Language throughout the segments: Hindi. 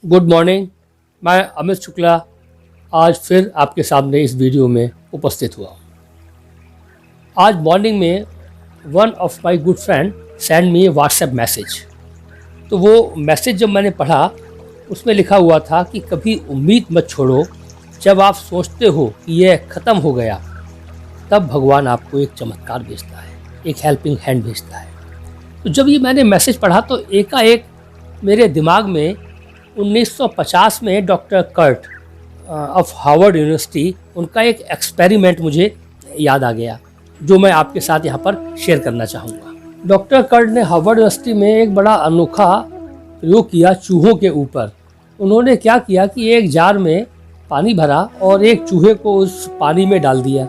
Good morning. मैं अमित शुक्ला आज फिर आपके सामने इस वीडियो में उपस्थित हुआ हूँ। आज मॉर्निंग में one of my good friend send me A WhatsApp message. तो वो मैसेज जब मैंने पढ़ा उसमें लिखा हुआ था कि कभी उम्मीद मत छोड़ो, जब आप सोचते हो कि यह ख़त्म हो गया तब भगवान आपको एक चमत्कार भेजता है, एक हेल्पिंग हैंड भेजता है। तो जब ये मैंने मैसेज पढ़ा तो एकाएक मेरे दिमाग में 1950 में doctor Curt of Harvard university उनका एक एक्सपेरिमेंट मुझे याद आ गया, जो मैं आपके साथ यहाँ पर शेयर करना चाहूँगा। डॉक्टर कर्ट ने हार्वर्ड यूनिवर्सिटी में एक बड़ा अनोखा प्रयोग किया चूहों के ऊपर। उन्होंने क्या किया कि एक जार में पानी भरा और एक चूहे को उस पानी में डाल दिया।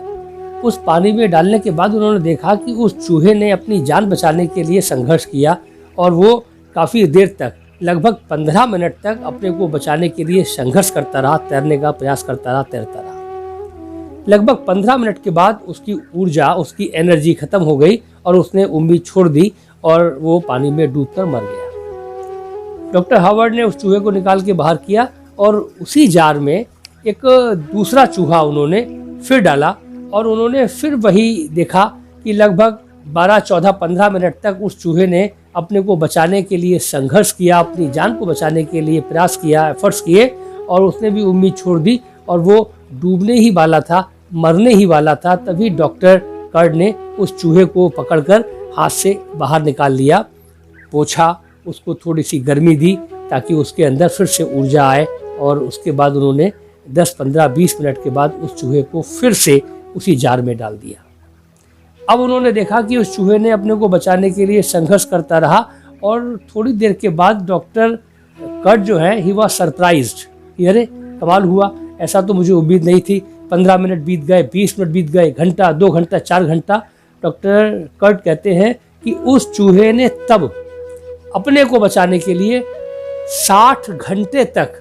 उस पानी में डालने के बाद उन्होंने देखा कि उस चूहे ने अपनी जान बचाने के लिए संघर्ष किया और वो काफ़ी देर तक, लगभग 15 मिनट तक अपने को बचाने के लिए संघर्ष करता रहा, तैरने का प्रयास करता रहा, तैरता रहा। लगभग 15 मिनट के बाद उसकी ऊर्जा, उसकी एनर्जी खत्म हो गई और उसने उम्मीद छोड़ दी और वो पानी में डूबकर मर गया। डॉक्टर हार्वर्ड ने उस चूहे को निकाल के बाहर किया और उसी जार में एक दूसरा चूहा उन्होंने फिर डाला और उन्होंने फिर वही देखा कि लगभग 12, 14, 15 मिनट तक उस चूहे ने अपने को बचाने के लिए संघर्ष किया, अपनी जान को बचाने के लिए प्रयास किया, एफर्ट्स किए और उसने भी उम्मीद छोड़ दी और वो डूबने ही वाला था, मरने ही वाला था। तभी डॉक्टर कर्ट ने उस चूहे को पकड़कर हाथ से बाहर निकाल लिया, पोंछा, उसको थोड़ी सी गर्मी दी ताकि उसके अंदर फिर से ऊर्जा आए और उसके बाद उन्होंने 10, 15, 20 मिनट के बाद उस चूहे को फिर से उसी जार में डाल दिया। अब उन्होंने देखा कि उस चूहे ने अपने को बचाने के लिए संघर्ष करता रहा और थोड़ी देर के बाद डॉक्टर कर्ट जो है ही वाज सरप्राइज्ड। अरे कमाल हुआ, ऐसा तो मुझे उम्मीद नहीं थी। 15 मिनट बीत गए, 20 मिनट बीत गए, घंटा, 2 घंटा, 4 घंटा। डॉक्टर कर्ट कहते हैं कि उस चूहे ने तब अपने को बचाने के लिए 60 घंटे तक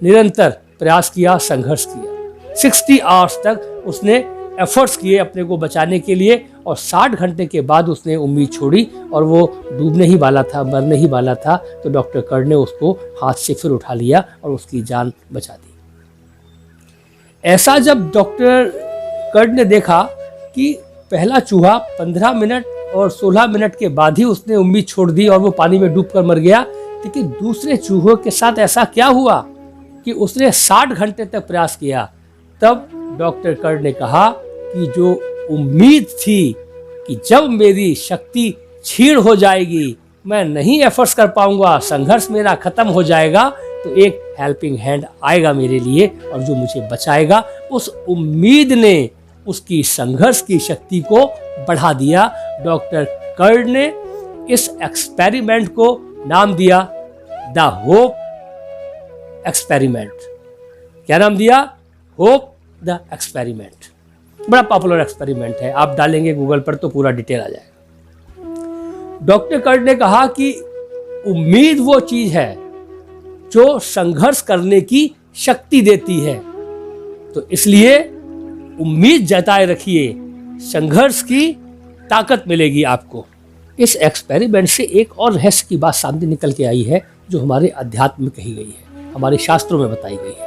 निरंतर प्रयास किया, संघर्ष किया। 60 आवर्स तक उसने एफर्ट्स किए अपने को बचाने के लिए और 60 घंटे के बाद उसने उम्मीद छोड़ी और वो डूबने ही वाला था, मरने ही वाला था। तो डॉक्टर कर्ट ने उसको हाथ से फिर उठा लिया और उसकी जान बचा दी। ऐसा जब डॉक्टर कर्ट ने देखा कि पहला चूहा 15 मिनट और 16 मिनट के बाद ही उसने उम्मीद छोड़ दी और वो पानी में डूबकर मर गया, लेकिन दूसरे चूहों के साथ ऐसा क्या हुआ कि उसने 60 घंटे तक प्रयास किया। तब डॉक्टर कर्ट ने कहा कि जो उम्मीद थी कि जब मेरी शक्ति क्षीण हो जाएगी, मैं नहीं एफर्ट्स कर पाऊंगा, संघर्ष मेरा खत्म हो जाएगा, तो एक हेल्पिंग हैंड आएगा मेरे लिए और जो मुझे बचाएगा, उस उम्मीद ने उसकी संघर्ष की शक्ति को बढ़ा दिया। डॉक्टर कर्ट ने इस एक्सपेरिमेंट को नाम दिया द होप एक्सपेरिमेंट। क्या नाम दिया? Hope the experiment. बड़ा पॉपुलर एक्सपेरिमेंट है, आप डालेंगे गूगल पर तो पूरा डिटेल आ जाएगा। डॉक्टर कर्ट ने कहा कि उम्मीद वो चीज है जो संघर्ष करने की शक्ति देती है, तो इसलिए उम्मीद जताए रखिए, संघर्ष की ताकत मिलेगी आपको। इस एक्सपेरिमेंट से एक और रहस्य की बात सामने निकल के आई है जो हमारे अध्यात्म में कही गई है, हमारे शास्त्रों में बताई गई है।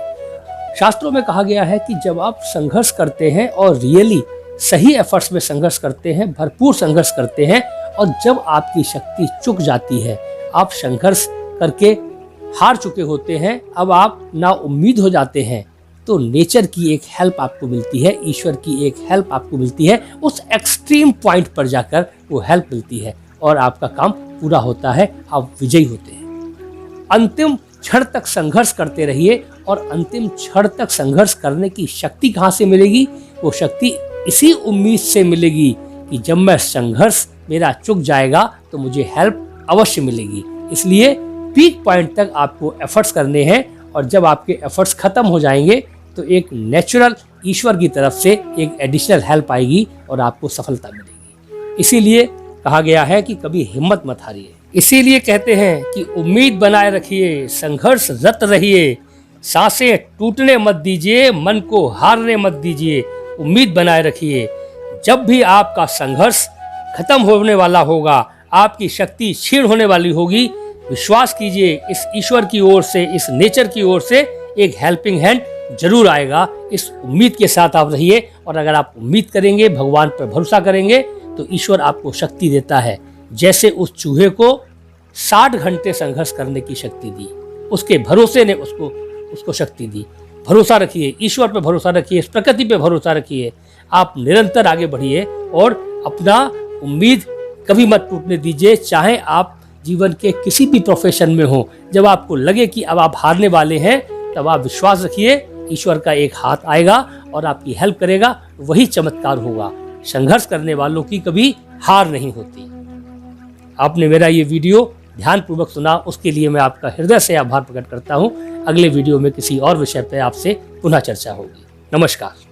शास्त्रों में कहा गया है कि जब आप संघर्ष करते हैं और रियली सही एफर्ट्स में संघर्ष करते हैं, भरपूर संघर्ष करते हैं और जब आपकी शक्ति चुक जाती है, आप संघर्ष करके हार चुके होते हैं, अब आप ना उम्मीद हो जाते हैं, तो नेचर की एक हेल्प आपको मिलती है, ईश्वर की एक हेल्प आपको मिलती है। उस एक्सट्रीम पॉइंट पर जाकर वो हेल्प मिलती है और आपका काम पूरा होता है, आप विजयी होते हैं। अंतिम क्षण तक संघर्ष करते रहिए और अंतिम क्षण तक संघर्ष करने की शक्ति कहाँ से मिलेगी? वो शक्ति इसी उम्मीद से मिलेगी कि जब मैं संघर्ष मेरा चुक जाएगा तो मुझे हेल्प अवश्य मिलेगी। इसलिए पीक पॉइंट तक आपको एफर्ट्स करने हैं और जब आपके एफर्ट्स खत्म हो जाएंगे तो एक नेचुरल ईश्वर की तरफ से एक एडिशनल हेल्प आएगी और आपको सफलता मिलेगी। इसीलिए कहा गया है कि कभी हिम्मत मत हारिए। इसीलिए कहते हैं कि उम्मीद बनाए रखिए, संघर्षरत रहिए, सांसें टूटने मत दीजिए, मन को हारने मत दीजिए, उम्मीद बनाए रखिए। जब भी आपका संघर्ष खत्म होने वाला होगा, आपकी शक्ति क्षीण होने वाली होगी, विश्वास कीजिए, इस ईश्वर की ओर से, इस नेचर की ओर से एक हेल्पिंग हैंड जरूर आएगा। इस उम्मीद के साथ आप रहिए, और अगर आप उम्मीद करेंगे, भगवान पर भरोसा करेंगे, तो ईश्वर आपको शक्ति देता है। जैसे उस चूहे को 60 घंटे संघर्ष करने की शक्ति दी, उसके भरोसे ने उसको शक्ति दी। भरोसा रखिए, ईश्वर पर भरोसा रखिए, इस प्रकृति पे भरोसा रखिए। आप निरंतर आगे बढ़िए और अपना उम्मीद कभी मत टूटने दीजिए। चाहे आप जीवन के किसी भी प्रोफेशन में हो, जब आपको लगे कि अब आप हारने वाले हैं, तब आप विश्वास रखिए, ईश्वर का एक हाथ आएगा और आपकी हेल्प करेगा। वही चमत्कार होगा। संघर्ष करने वालों की कभी हार नहीं होती। आपने मेरा ये वीडियो ध्यानपूर्वक सुना, उसके लिए मैं आपका हृदय से आभार प्रकट करता हूँ। अगले वीडियो में किसी और विषय पर आपसे पुनः चर्चा होगी। नमस्कार।